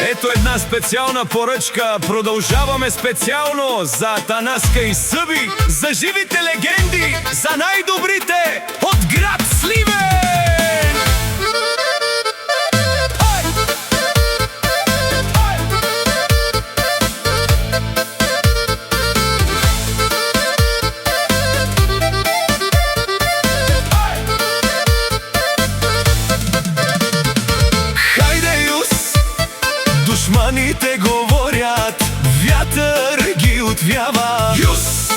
Ето една специална поръчка. Продължаваме специално за Атанаска и Съби, за живите легенди, за най-добрите от град Сливен! Душманите говорят, вятър ги отвява. Юс!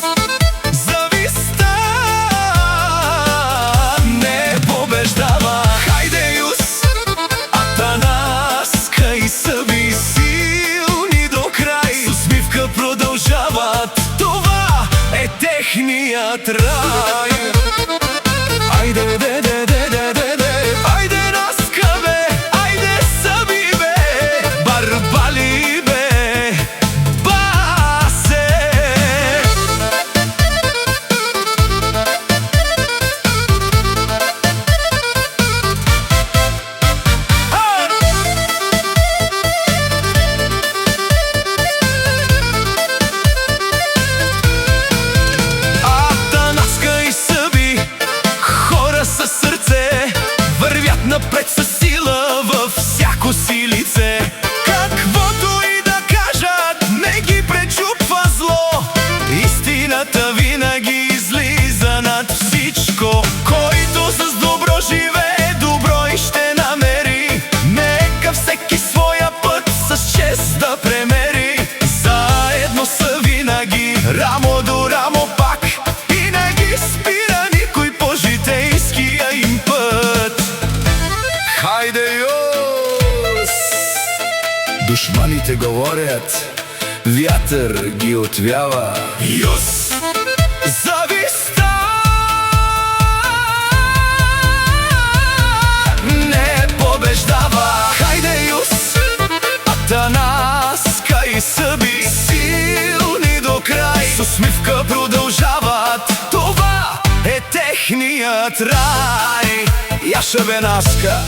Завистта не побеждава. Хайде, Юс! Атанаска и Съби, силни до край, с усмивка продължават. Това е техният рай. Айде, де, де, де, де, де, де. Айде, Наска, бе, айде, Съби, бе. Барбали, бе, басе. Атанаска и Съби, хора със сърце, вървят напред със сила във всяко си лице. Каквото и да кажат, не ги пречупва зло. Истината винаги излиза над всичко. Който с добро живее, добро и ще намери. Нека всеки своя път с чест да премери. Заедно са винаги, рамо до рамо пак, и не ги спира никой по житейския им път. Хайде, Юс! Душманите говорят, вятър ги отвява. Юс! Завистта не побеждава. Хайде, Юс! Атанаска и Съби, силни до край, с усмивка продължават. Това е техният рай. Яша бе, Наска,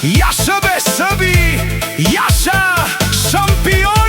яша бе, Съби, яша шампион!